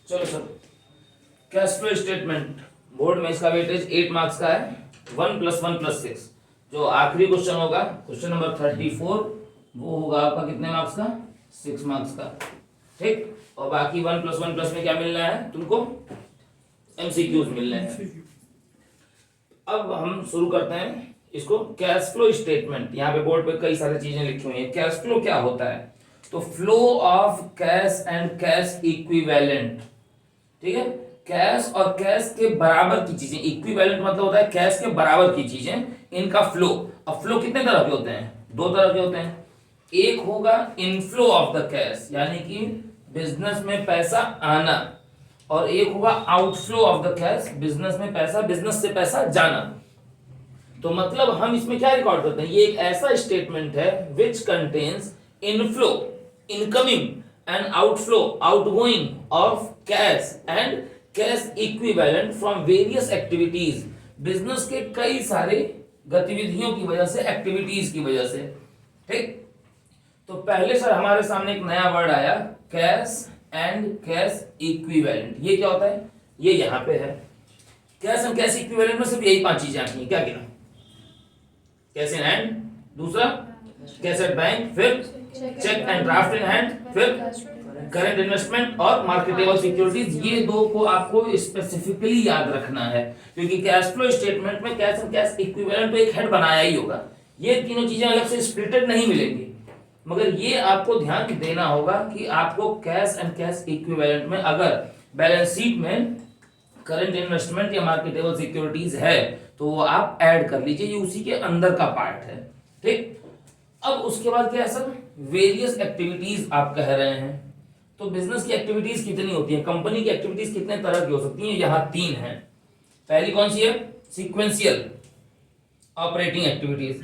चलो sir, cash flow statement board में इसका वेटेज 8 मार्क्स का है, 1 + 1 + 6। जो आखिरी क्वेश्चन होगा क्वेश्चन नंबर 34, वो होगा आपका कितने मार्क्स का? 6 मार्क्स का। ठीक, और बाकी 1 + 1 + में क्या मिलना है तुमको? MCQs मिलने हैं। अब हम शुरू करते हैं इसको। कैश फ्लो स्टेटमेंट, यहाँ पे बोर्ड पे कई सारी चीजें लिखी हुई है। कैश फ्लो क्या होता है? तो flow of cash and cash equivalent. ठीक है, कैश और कैश के बराबर की चीजें, इक्विवेलेंट मतलब होता है कैश के बराबर की चीजें, इनका फ्लो। अब फ्लो कितने तरह के होते हैं? 2 तरह के होते हैं। एक होगा इनफ्लो ऑफ द कैश, यानी कि बिजनेस में पैसा आना, और एक होगा outflow of the cash, business में पैसा, बिजनेस से पैसा जाना। तो मतलब हम इसमें क्या रिकॉर्ड करते हैं? ये एक ऐसा स्टेटमेंट है which contains inflow, incoming, and outflow, outgoing of cash and cash equivalent from various activities. Business के कई सारे गतिविधियों की वजह से, एक्टिविटीज की वजह से। ठीक, तो पहले सर हमारे सामने एक नया वर्ड आया, कैश एंड कैश इक्विवेलेंट। ये क्या होता है? ये यहां पे है। कैश एंड कैश इक्विवेलेंट में सिर्फ यही 5 चीजें आती हैं। क्या गिना? कैश इन हैंड, दूसरा कैश एट बैंक, फिर cheque and draft in hand, फिर करंट इन्वेस्टमेंट और मार्केटेबल सिक्योरिटीज। ये 2 को आपको स्पेसिफिकली याद रखना है, क्योंकि कैश फ्लो स्टेटमेंट में कैश एंड कैश इक्विवेलेंट तो एक हेड बनाया ही होगा। ये तीनों चीजें अलग से स्प्लिटेड नहीं मिलेंगी, मगर ये आपको ध्यान देना होगा कि आपको कैश एंड कैश इक्विवेलेंट में अगर बैलेंस शीट में करंट इन्वेस्टमेंट या मार्केटेबल सिक्योरिटीज है तो वो आप ऐड कर लीजिए, ये उसी के अंदर का पार्ट है। ठीक, अब उसके बाद क्या है सर? वेरियस एक्टिविटीज आप कह रहे हैं। तो बिजनेस की एक्टिविटीज कितनी होती है? कंपनी की एक्टिविटीज कितने तरह की हो सकती हैं? यहाँ 3 है। पहली कौन सी है? सीक्वेंशियल ऑपरेटिंग एक्टिविटीज,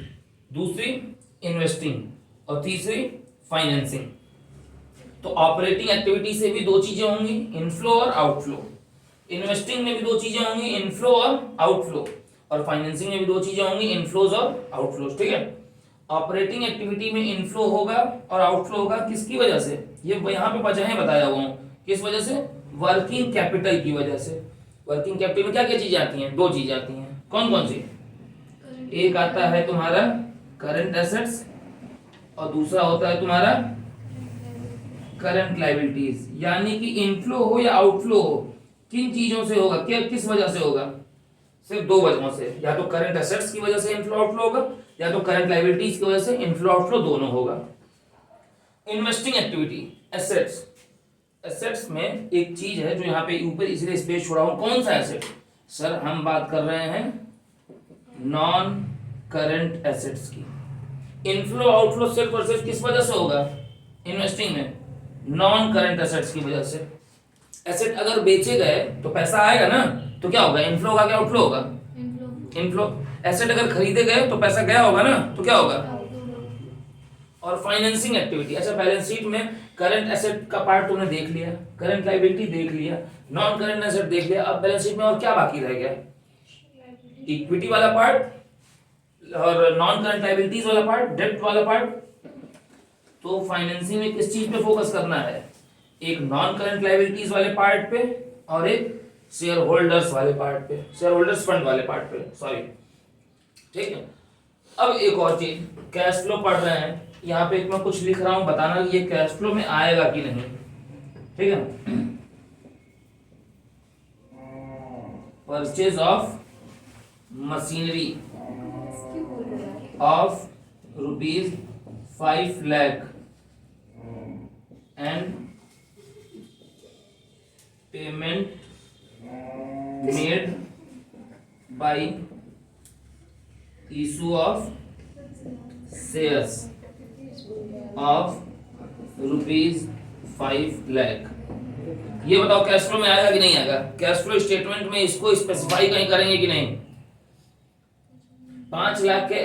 दूसरी इन्वेस्टिंग, और तीसरी फाइनेंसिंग। तो ऑपरेटिंग एक्टिविटी से भी 2 चीजें होंगी, इनफ्लो और आउटफ्लो। इन्वेस्टिंग में भी 2 चीजें होंगी, इनफ्लो और आउटफ्लो। और फाइनेंसिंग में भी 2 चीजें होंगी, इनफ्लोज और आउटफ्लोज। ठीक है, ऑपरेटिंग एक्टिविटी में इनफ्लो होगा और आउटफ्लो होगा। किसकी वजह से? ये यहाँ पे वजह बताया हुआ हूँ। किस वजह से? वर्किंग कैपिटल की वजह से। वर्किंग कैपिटल में क्या क्या चीजें आती हैं? 2 चीजें आती हैं। कौन कौन सी? एक आता है तुम्हारा करंट एसेट्स, और दूसरा होता है तुम्हारा करंट लायबिलिटीज। यानी कि इनफ्लो हो या आउटफ्लो हो, किन चीजों से होगा? क्या, किस वजह से होगा? सिर्फ 2 वजहों से, या तो करंट एसेट्स की वजह से इनफ्लो आउटफ्लो होगा, या तो करंट लायबिलिटीज की वजह से इनफ्लो आउटफ्लो दोनों होगा। Investing activity, assets. एसेट्स में एक चीज है जो यहाँ पे ऊपर इसलिए स्पेस छोड़ा हूं। कौन सा एसेट? सर हम बात कर रहे हैं नॉन करंट एसेट्स की। इनफ्लो आउटफ्लो सिर्फ और सिर्फ किस वजह से होगा? इन्वेस्टिंग में नॉन करंट एसेट्स की वजह से। एसेट अगर बेचे गए तो पैसा आएगा ना, तो क्या होगा? इनफ्लो होगा क्या आउटफ्लो होगा? इनफ्लो। एसेट अगर खरीदे गए तो पैसा गया होगा ना, तो क्या होगा? और फाइनेंसिंग एक्टिविटी, अच्छा बैलेंस शीट में करंट एसेट का पार्ट तुमने देख लिया, करंट लायबिलिटी देख लिया, नॉन करंट एसेट देख लिया। अब बैलेंस शीट में और क्या बाकी रह गया? इक्विटी वाला पार्ट और नॉन करंट लायबिलिटीज वाला पार्ट, डेब्ट वाला पार्ट। तो फाइनेंसिंग में किस चीज पे फोकस करना है? एक नॉन करंट लायबिलिटीज वाले पार्ट पे और एक शेयर होल्डर्स वाले पार्ट पे, शेयर होल्डर्स फंड वाले पार्ट पे, सॉरी। ठीक है, अब एक और चीज, कैश फ्लो पढ़ रहे हैं, यहाँ पे मैं कुछ लिख रहा हूं, बताना ये कैश फ्लो में आएगा कि नहीं। ठीक है, purchase of machinery of ₹5 lakh and payment made by issue of shares of ₹5 lakh. ये बताओ कैश फ्लो में आएगा कि नहीं आएगा? कैश फ्लो स्टेटमेंट में इसको स्पेसिफाई कहीं करेंगे कि नहीं? 5 लाख के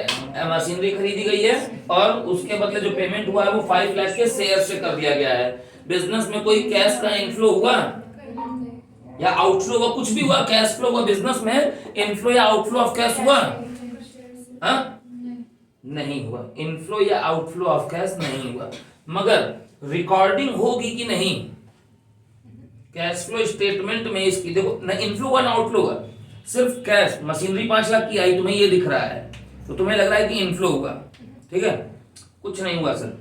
मशीनरी खरीदी गई है और उसके बदले जो पेमेंट हुआ है वो 5 लाख के शेयर से कर दिया गया है। बिजनेस में कोई कैश का इनफ्लो हुआ या आउटफ्लो हुआ? कुछ भी हुआ? कैश फ्लो हुआ बिजनेस में? इनफ्लो या आउटफ्लो ऑफ कैश हुआ? नहीं हुआ। इनफ्लो या आउटफ्लो ऑफ कैश नहीं हुआ, मगर रिकॉर्डिंग होगी कि नहीं? कैश फ्लो स्टेटमेंट में इसकी देखो ना इनफ्लो हुआ ना आउटफ्लो हुआ, सिर्फ कैश मशीनरी 5 लाख की आई, तुम्हें ये दिख रहा है तो तुम्हें लग रहा है कि इनफ्लो हुआ, ठीक है, कुछ नहीं हुआ सर।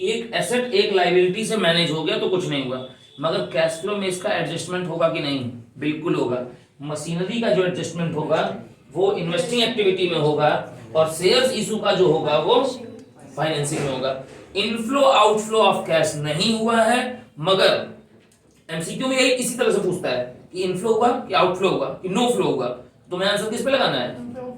एक एसेट एक लायबिलिटी से मैनेज हो गया तो कुछ नहीं हुआ, मगर कैश फ्लो में इसका एडजस्टमेंट होगा कि नहीं, बिल्कुल होगा। मशीनरी का जो एडजस्टमेंट होगा वो इन्वेस्टिंग एक्टिविटी में होगा और शेयर्स इशू का जो होगा वो फाइनेंसिंग में होगा। इनफ्लो आउटफ्लो ऑफ कैश नहीं हुआ है, मगर एमसीक्यू में यही इसी तरह से पूछता है कि इनफ्लो हुआ कि आउटफ्लो हुआ कि नो फ्लो हुआ, तो मैं आंसर किस पे लगाना है,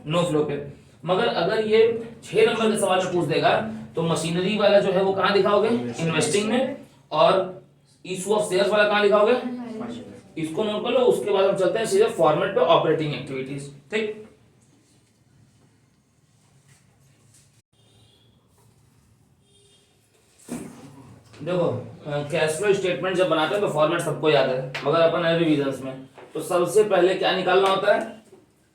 नो फ्लो पे। मगर अगर ये 6 नंबर के सवाल में पूछ देगा तो मशीनरी वाला जो है वो कहाँ दिखाओगे, इन्वेस्टिंग में, और इशू ऑफ शेयर्स वाला कहाँ दिखाओगे, इसको नोट कर लो। उसके बाद हम चलते हैं सीधे फॉर्मेट पे, ऑपरेटिंग एक्टिविटीज, ठीक। देखो कैश फ्लो स्टेटमेंट जब बनाते हैं तो फॉर्मेट सबको याद है, मगर अपन है रिवीजन में, तो सबसे पहले क्या निकालना होता है,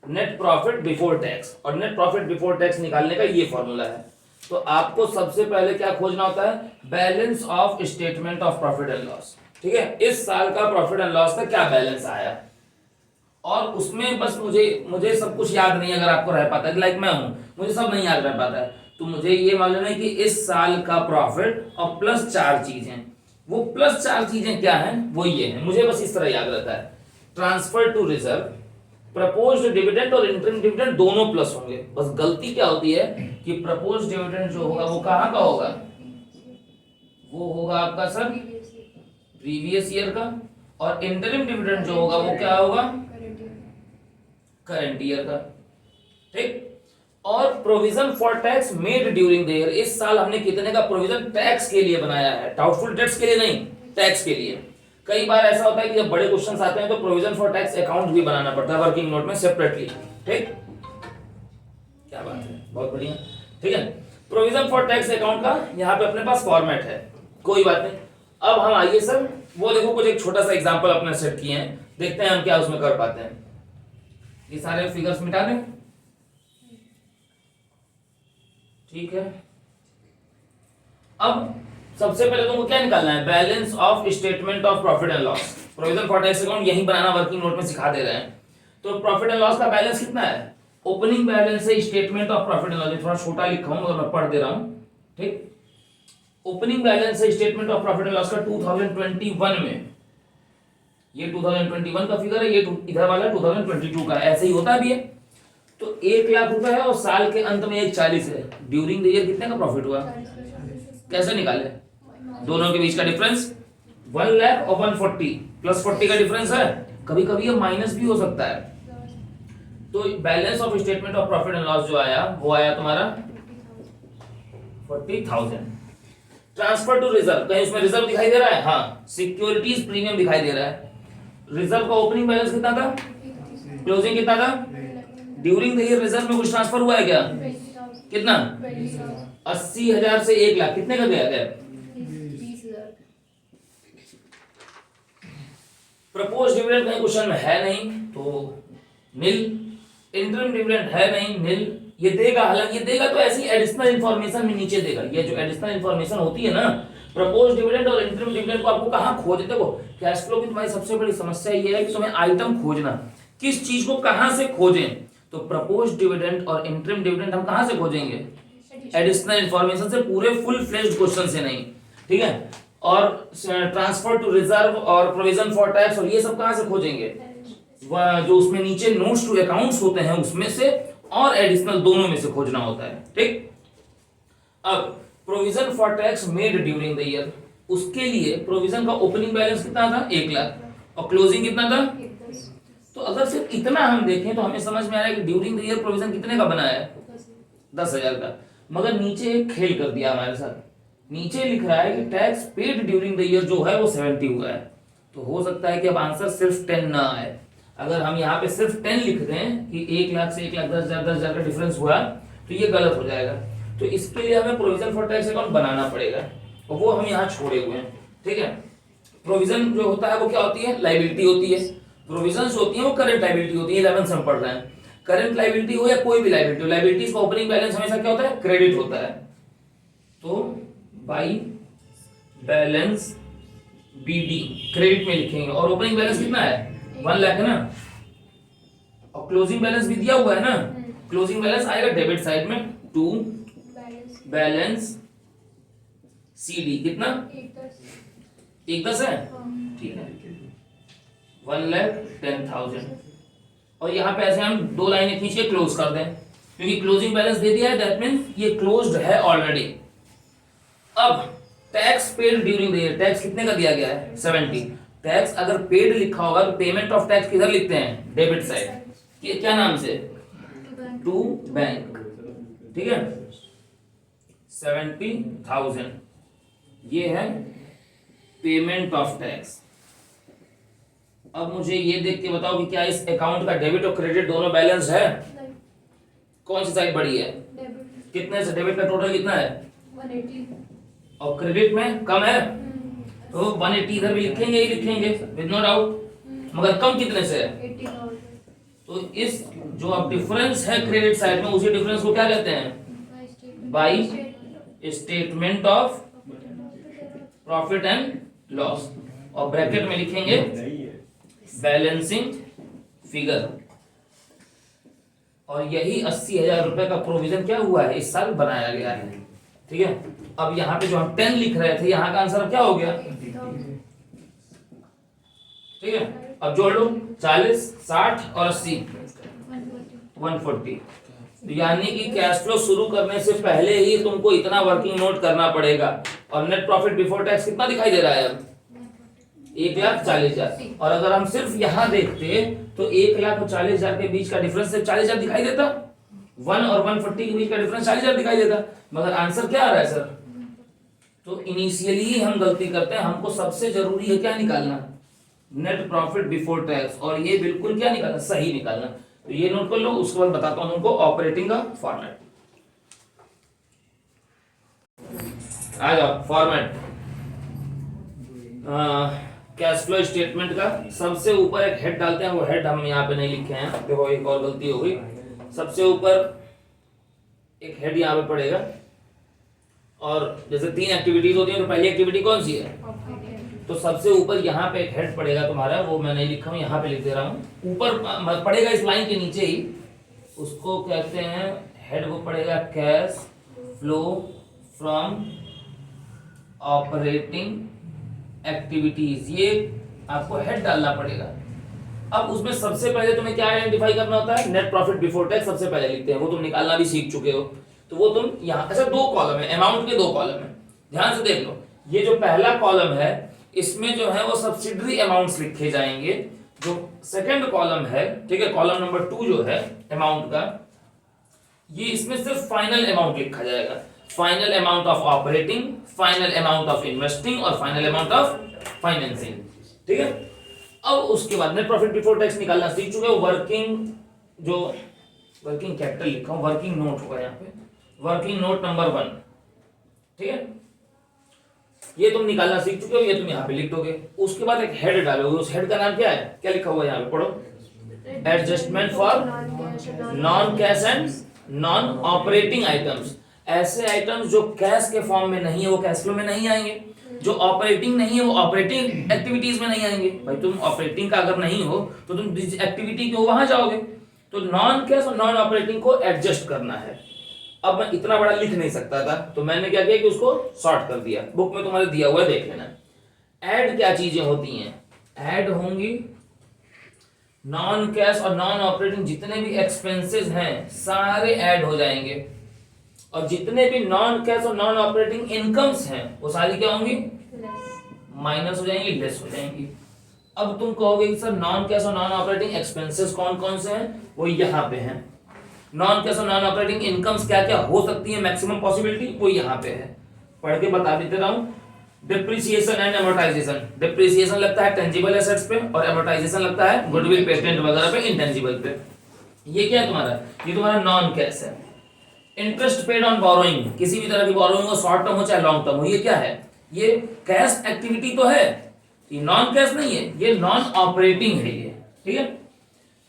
नेट प्रॉफिट बिफोर टैक्स, और नेट प्रॉफिट बिफोर टैक्स निकालने का ये फॉर्मूला है। तो आपको सबसे पहले क्या खोजना होता है, balance of statement of profit and loss, ठीक है, इस साल का प्रॉफिट एंड लॉस का क्या बैलेंस आया, और उसमें बस मुझे सब कुछ याद नहीं अगर आपको रह पाता है, लाइक मैं हूं, मुझे सब नहीं याद रह पाता है, तो मुझे ये मालूम है कि इस साल का प्रॉफिट और प्लस 4 चीजें, वो प्लस 4 चीजें क्या हैं, वो ये है, मुझे बस इस तरह याद रहता है। Transfer to reserve, proposed dividend और इंटरिम डिविडेंड दोनों प्लस होंगे, बस गलती क्या होती है कि प्रपोज्ड डिविडेंड जो होगा वो कहां का होगा, वो होगा आपका सर प्रीवियस ईयर का, और इंटरिम डिविडेंड जो होगा वो क्या होगा, करंट ईयर का, ठीक। और provision for tax made during the year, इस साल हमने कितने का प्रोविजन टैक्स के लिए बनाया है, डाउटफुल डेट्स के लिए नहीं, टैक्स के लिए। कई बार ऐसा होता है कि जब बड़े क्वेश्चंस आते हैं तो प्रोविजन फॉर टैक्स अकाउंट भी बनाना पड़ता है वर्किंग नोट में सेपरेटली, ठीक, क्या बात है, बहुत बढ़िया, ठीक है। प्रोविजन फॉर टैक्स अकाउंट का यहाँ पे अपने पास फॉर्मेट है, कोई बात नहीं। अब हम आइए सर, वो देखो कुछ एक छोटा सा एग्जांपल अपने सेट किए हैं, देखते हैं हम क्या उसमें कर पाते हैं। ये सारे फिगर्स मिटा दें, ठीक है। अब सबसे पहले तुमको क्या निकालना है, balance of statement of profit and loss, provision for tax account यही बनाना वर्किंग नोट में सिखा दे रहे हैं। तो प्रॉफिट एंड लॉस का बैलेंस कितना है, ओपनिंग बैलेंस है statement of profit and loss, थोड़ा छोटा लिखा हूं मगर मैं पढ़ दे रहा हूं, ठीक। ओपनिंग बैलेंस है statement of profit and loss का 2021 में, ये 2021 का फिगर है, ये इधर वाला 2022 का, ऐसे ही होता भी है। तो 1 लाख रुपए है और साल के अंत में 140 है, ड्यूरिंग द ईयर कितने का प्रॉफिट हुआ, कैसे निकाले, दोनों के बीच का डिफरेंस 1 लाख और 140 प्लस 40 का डिफरेंस है, कभी कभी ये माइनस भी हो सकता है। तो balance of statement of profit and loss जो आया वो आया तुम्हारा 40,000। ट्रांसफर टू रिजर्व, कहीं उसमें रिजर्व दिखाई दे रहा है, हाँ, सिक्योरिटीज प्रीमियम दिखाई दे रहा है। रिजर्व का ओपनिंग बैलेंस कितना था, क्लोजिंग कितना था, ड्यूरिंग द ईयर रिजर्व में कुछ ट्रांसफर हुआ है क्या, कितना, 80,000 से 1 लाख, कितने का गया गैप, 20,000। प्रपोज डिविडेंड कहीं क्वेश्चन में है नहीं तो नील, इंटरिम डिविडेंड है नहीं नील, ये देगा, हालांकि ये देगा तो ऐसी एडिशनल इंफॉर्मेशन में नीचे देगा, ये जो एडिशनल इंफॉर्मेशन होती है ना, प्रपोज डिविडेंड और इंटरिम डिविडेंड को आपको कहां खोजते, देखो कैश फ्लो की तुम्हारी सबसे बड़ी समस्या ये है कि तुम्हें आइटम खोजना, किस चीज को कहां से खोजें, तो प्रपोज डिविडेंड और इंटरिम डिविडेंड हम कहां से खोजेंगे, एडिशनल इंफॉर्मेशन से, पूरे फुल फ्लेज्ड क्वेश्चन से नहीं, ठीक है। और ट्रांसफर टू रिजर्व और प्रोविजन फॉर टैक्स और ये सब कहां से खोजेंगे, जो उसमें नीचे नोट्स टू अकाउंट्स होते हैं उसमें से, और एडिशनल दोनों में से खोजना होता है, ठीक। अब provision for tax made during the year, उसके लिए प्रोविजन का ओपनिंग बैलेंस कितना था, 1 लाख, और क्लोजिंग कितना था, तो अगर सिर्फ इतना हम देखें तो हमें समझ में आ रहा है कि ड्यूरिंग द ईयर प्रोविजन कितने का बना है, 10,000 का। मगर नीचे एक खेल कर दिया हमारे साथ, नीचे लिख रहा है कि tax paid during the year जो है वो 70 हुआ है, तो हो सकता है कि अब आंसर सिर्फ 10 ना आए। अगर हम यहाँ पे सिर्फ 10 लिख दें कि 1 लाख से 1,10,000 का डिफरेंस हुआ तो ये गलत हो जाएगा, तो इसके लिए हमें प्रोविजन फॉर टैक्स अकाउंट बनाना पड़ेगा, और वो हम यहाँ छोड़े हुए हैं, ठीक है। प्रोविजन जो होता है वो क्या होती है, लाइबिलिटी होती है, प्रोविजन होती है वो करंट लाइबिलिटी होती है, 11 से हम पढ़ रहे हैं। करंट लाइबिलिटी हो या कोई भी लाइबिलिटी हो, लाइबिलिटीज का ओपनिंग बैलेंस हमेशा क्या होता है, क्रेडिट होता है। तो बाई बैलेंस BD क्रेडिट में लिखेंगे। और ओपनिंग बैलेंस कितना है 1 लाख है ना, और क्लोजिंग बैलेंस भी दिया हुआ है ना, क्लोजिंग बैलेंस आएगा डेबिट साइड में टू बैलेंस CD कितना 110 है, ठीक है 1,10,000। और यहाँ पे ऐसे हम 2 लाइनें खींच के क्लोज कर दें, क्योंकि क्लोजिंग बैलेंस दे दिया है, दैट मींस ये क्लोज्ड है ऑलरेडी। अब tax paid during the year, tax कितने का दिया गया है 70। टैक्स अगर पेड लिखा होगा तो पेमेंट ऑफ टैक्स किधर लिखते हैं डेबिट साइड, ये क्या नाम से टू बैंक, ठीक है 70,000 ये है पेमेंट ऑफ टैक्स। अब मुझे ये देख के बताओ कि क्या इस अकाउंट का डेबिट और क्रेडिट दोनों बैलेंस है, कौन सी साइड बड़ी है, कितने से डेबिट का टोटल कितना है 180 और क्रेडिट में कम है, तो 180 इधर भी लिखेंगे ही लिखेंगे विद नो डाउट, मगर कम कितने से है, 80,000 तो इस जो अब डिफरेंस है क्रेडिट साइड में उसी डिफरेंस को क्या कहते हैं by statement of profit and loss, और ब्रैकेट में लिखेंगे बैलेंसिंग फिगर। और यही 80,000 रुपए का प्रोविजन क्या हुआ है इस साल बनाया गया है, ठीक है। अब यहाँ पे जो हम 10 लिख रहे थे यहाँ का आंसर क्या हो गया, ठीक है। अब जोड़ लो 40, 60 और 80 140, यानी कि कैश फ्लो शुरू करने से पहले ही तुमको इतना वर्किंग नोट करना पड़ेगा। और नेट प्रॉफिट बिफोर टैक्स कितना दिखाई दे रहा है अब 1,40,000। और अगर हम सिर्फ यहाँ देखते तो 1,40,000 के बीच का डिफरेंस सिर्फ 40,000 दिखाई देता, 1 और 140 के बीच का डिफरेंस 40,000 दिखाई देता, मगर आंसर क्या आ रहा है सर। तो इनिशियली ही हम गलती करते हैं, हमको सबसे जरूरी है क्या निकालना नेट प्रॉफिट बिफोर टैक्स, और ये बिल्कुल क्या निकालना सही निकालना। तो ये नोट कर लो, उसके बाद बताता हूं तुमको ऑपरेटिंग का फॉर्मेट। आ जाओ फॉर्मेट कैश फ्लो स्टेटमेंट का सबसे ऊपर एक हेड डालते हैं, वो हेड हम यहाँ पे नहीं लिखे हैं, देखो एक और गलती हो गई। सबसे ऊपर एक हेड यहाँ पे पड़ेगा, और जैसे 3 एक्टिविटीज होती है तो पहली एक्टिविटी कौन सी है, तो सबसे ऊपर यहाँ पे एक हेड पड़ेगा तुम्हारा, वो मैं नहीं लिखा हूँ यहाँ पे लिख दे रहा हूँ, ऊपर पड़ेगा इस लाइन के नीचे ही, उसको कहते हैं हेड, वो पड़ेगा cash flow from operating activities, ये आपको हेड डालना पड़ेगा। अब उसमें सबसे पहले तुम्हें क्या आइडेंटिफाई करना होता है, नेट प्रॉफिट बिफोर टैक्स सबसे पहले लिखते हैं, वो तुम निकालना भी सीख चुके हो, तो वो तुम यहाँ अच्छा 2 कॉलम है, अमाउंट के 2 कॉलम है, ध्यान से देख लो। ये जो पहला कॉलम है इसमें जो है वो सब्सिडरी अमाउंट्स लिखे जाएंगे, जो सेकंड कॉलम है, ठीक है, कॉलम नंबर 2 जो है अमाउंट का, ये इसमें सिर्फ फाइनल अमाउंट लिखा जाएगा, final amount of operating, final amount of investing और फाइनल अमाउंट ऑफ फाइनेंसिंग, ठीक है। अब उसके बाद नेट प्रॉफिट बिफोर टैक्स निकालना सीख चुके हो, वर्किंग कैपिटल लिखा हूं, वर्किंग नोट होगा यहाँ पे, वर्किंग नोट नंबर 1, ठीक है, ये तुम निकालना सीख चुके हो, ये तुम यहाँ पे लिख दोगे। उसके बाद एक हेड डालोगे, उस हेड का नाम क्या है, क्या लिखा हुआ है यहाँ पे पढ़ो, adjustment for non cash and non operating items, ऐसे आइटम्स जो कैश के फॉर्म में नहीं है वो कैश फ्लो में नहीं आएंगे, जो ऑपरेटिंग नहीं है वो ऑपरेटिंग एक्टिविटीज में नहीं आएंगे। भाई तुम ऑपरेटिंग का अगर नहीं हो तो तुम जिस एक्टिविटी के हो वहां जाओगे, तो नॉन कैश और नॉन ऑपरेटिंग को एडजस्ट करना है। अब मैं इतना बड़ा लिख नहीं सकता था, तो मैंने क्या किया कि उसको शॉर्ट कर दिया, बुक में तुम्हारे दिया हुआ है देख लेना। ऐड क्या चीजें होती हैं, ऐड होंगी नॉन कैश और नॉन ऑपरेटिंग जितने भी एक्सपेंसेस हैं सारे ऐड हो जाएंगे, और जितने भी नॉन कैश और नॉन ऑपरेटिंग इनकम्स हैं वो सारी क्या होंगी, माइनस हो जाएंगी, लेस हो जाएंगी। अब तुम कहोगे कि सर नॉन कैश और नॉन ऑपरेटिंग एक्सपेंसेस कौन कौन से हैं, वो यहाँ पे हैं। नॉन कैश और नॉन ऑपरेटिंग इनकम्स क्या क्या हो सकती है, मैक्सिमम पॉसिबिलिटी, वो यहाँ पे है, पढ़ के बता देते रहा हूँ। डिप्रिसिएशन एंड एमोर्टाइजेशन, डिप्रिसिएशन लगता है टेंजिबल एसेट्स पे और एमोर्टाइजेशन लगता है गुडविल, पेटेंट वगैरह पे, इंटेंजिबल पे। ये क्या है तुम्हारा, ये तुम्हारा नॉन कैश है। इंटरेस्ट पेड ऑन बोरोइंग, किसी भी तरह की बोरोइंग हो, शॉर्ट टर्म हो चाहे लॉन्ग टर्म हो, ये क्या है, ये कैश एक्टिविटी तो है, ये नॉन कैश नहीं है, ये नॉन ऑपरेटिंग है ये, ठीक है।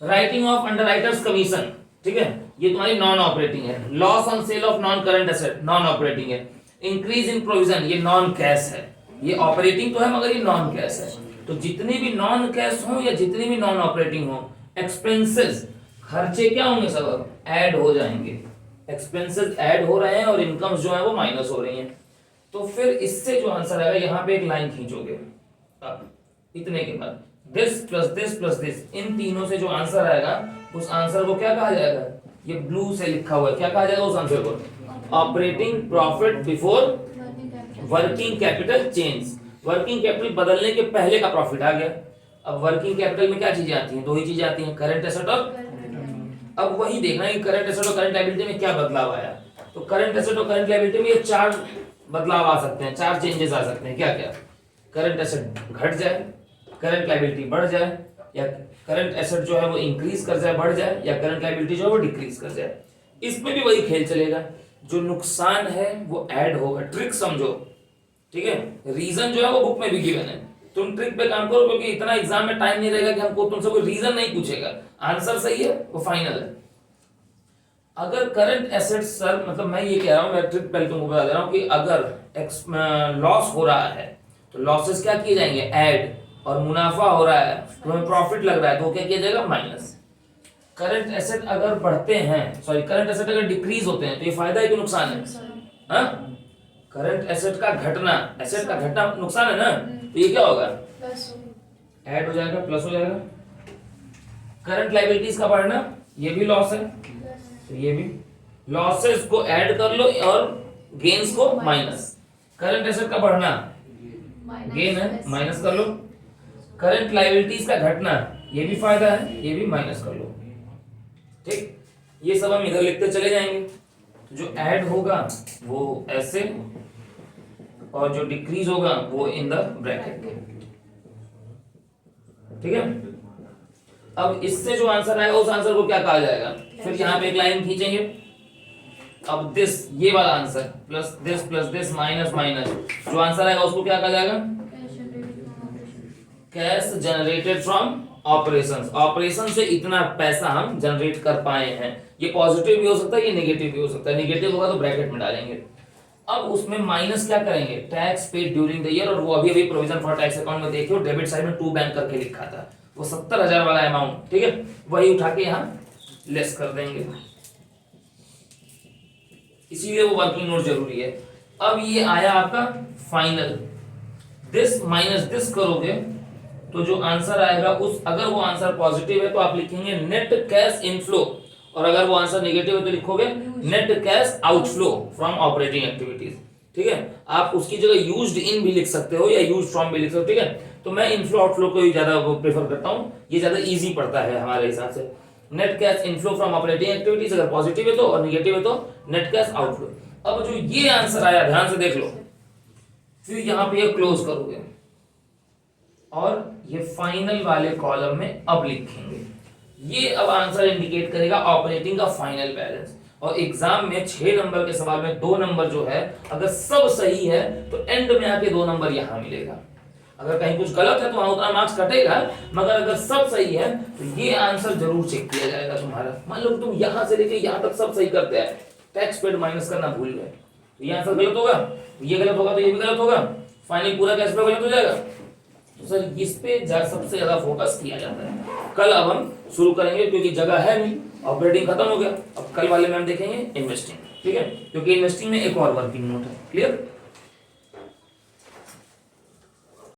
राइटिंग ऑफ अंडरराइटर्स कमीशन, ठीक है, ये तुम्हारी नॉन ऑपरेटिंग है। Loss on sale of non current asset, non operating है। इंक्रीज इन प्रोविजन, ये नॉन कैश है, ये ऑपरेटिंग तो है मगर ये नॉन कैश है, तो जितने भी नॉन कैश हो या जितने भी नॉन ऑपरेटिंग हो, एक्सपेंसेस खर्चे क्या होंगे, सब ऐड हो जाएंगे। एक्सपेंसेस ऐड हो रहे हैं और इनकम्स जो है वो माइनस हो रही हैं। तो फिर इससे जो आंसर आएगा, यहाँ पे एक लाइन खींचोगे अब इतने के बाद, दिस प्लस दिस, इन तीनों से जो आंसर आएगा उस आंसर को क्या कहा जाएगा, ये ब्लू से लिखा हुआ है, क्या कहा जाएगा उस आंसर को, operating profit before working capital change. Working capital बदलने के पहले का प्रॉफिट आ गया। अब वर्किंग कैपिटल में क्या चीजें आती हैं, दो ही चीजें आती हैं, करंट एसेट और, अब वही देखना है कि करंट एसेट और करंट लायबिलिटी में क्या बदलाव आया। तो करंट एसेट और करंट लायबिलिटी में ये चार बदलाव आ सकते हैं, चार चेंजेस आ सकते हैं। क्या क्या, करंट एसेट घट जाए, करंट लायबिलिटी बढ़ जाए, या करंट एसेट जो है वो इंक्रीज कर जाए, बढ़ जाए, या करंट लायबिलिटी जो है वो डिक्रीज कर जाए। इसमें भी वही खेल चलेगा, जो नुकसान है वो ऐड होगा। ट्रिक समझो, ठीक है, रीजन जो है वो बुक में भी गिवन है, तुम ट्रिक पे काम करो, क्योंकि इतना एग्जाम में टाइम नहीं रहेगा कि हमको तुमसे कोई रीजन नहीं पूछेगा, आंसर सही है वो फाइनल है। अगर करंट एसेट सर, मतलब मैं ये कह रहा हूं, मैं ट्रिक पहले तुमको बता दे रहा हूं कि अगर लॉस हो रहा है तो लॉसेस क्या किए जाएंगे, ऐड, और मुनाफा हो रहा है, तुम्हें प्रॉफिट लग रहा है तो क्या किया जाएगा, माइनस। करंट एसेट अगर बढ़ते हैं, सॉरी करंट एसेट अगर डिक्रीज होते हैं तो ये फायदा है कि नुकसान है, हाँ? करंट एसेट का घटना, एसेट का घटना नुकसान है ना, तो ये क्या होगा, ऐड हो जाएगा, प्लस हो जाएगा। करंट लायबिलिटीज का बढ़ना, ये भी लॉस है, तो ये भी लॉसेस को ऐड कर लो और गेन्स को माइनस। करंट एसेट का बढ़ना गेन है, माइनस कर लो। करंट लायबिलिटीज का घटना, ये भी फायदा है, ये भी माइनस कर लो। ठीक, ये सब हम इधर लिखते चले जाएंगे। तो जो ऐड होगा वो ऐसे, और जो डिक्रीज होगा वो इन द ब्रैकेट। ठीक है, अब इससे जो आंसर आएगा उस आंसर को क्या कहा जाएगा, फिर यहाँ पे एक लाइन खींचेंगे। अब दिस, ये वाला answer plus this minus minus, जो आंसर आएगा उसको क्या कहा जाएगा, cash generated from operations. Operation से इतना पैसा हम जनरेट कर पाए हैं। ये पॉजिटिव भी हो सकता है, ये नेगेटिव भी हो सकता है। नेगेटिव होगा तो ब्रैकेट में डालेंगे। अब उसमें माइनस क्या करेंगे, tax paid during the year, और वो अभी प्रोविजन फॉर टैक्स अकाउंट में देखियो डेबिट साइड में 2 बैंक करके लिखा था, वो 70,000 वाला अमाउंट, ठीक है, वही उठा के यहाँ लेस कर देंगे, इसीलिए वो वर्किंग नोट जरूरी है। अब ये आया आपका फाइनल, दिस माइनस दिस करोगे तो जो आंसर आएगा उस, अगर वो आंसर पॉजिटिव है तो आप लिखेंगे नेट कैश इनफ्लो, और अगर वो आंसर नेगेटिव है तो लिखोगे net cash outflow from operating activities. ठीक है, आप उसकी जगह यूज्ड इन भी लिख सकते हो या यूज्ड फ्रॉम भी लिख सकते हो। ठीक है, तो मैं इनफ्लो आउटफ्लो को ही ज्यादा प्रेफर करता हूँ, ये ज्यादा इजी पड़ता है हमारे हिसाब से। Net cash inflow from operating activities अगर पॉजिटिव है तो, और नेगेटिव है तो नेट कैश आउटफ्लो। अब जो ये आंसर आया ध्यान से देख लो, फिर यहाँ पे ये क्लोज करोगे और ये फाइनल वाले कॉलम में अब लिखेंगे। ये अब आंसर इंडिकेट करेगा ऑपरेटिंग का फाइनल बैलेंस। और एग्जाम में 6 नंबर के सवाल में 2 नंबर जो है, अगर सब सही है तो एंड में आके 2 नंबर यहां मिलेगा। अगर कहीं कुछ गलत है तो वहां उतना मार्क्स कटेगा, मगर अगर सब सही है तो ये आंसर जरूर चेक किया जाएगा तुम्हारा। मान लो तुम यहां से लेके यहां तक सब सही करते हैं, टैक्स पेड माइनस करना भूल गए, तो ये आंसर गलत होगा, ये गलत होगा तो ये भी गलत होगा, फाइनली पूरा कैश फ्लो गलत हो जाएगा। तो सर इस पे सबसे ज्यादा फोकस किया जाता है। कल अब हम शुरू करेंगे, क्योंकि जगह है नहीं, ऑपरेटिंग खत्म हो गया। अब कल वाले में हम देखेंगे इन्वेस्टिंग, ठीक है, क्योंकि इन्वेस्टिंग में एक और वर्किंग नोट है। क्लियर?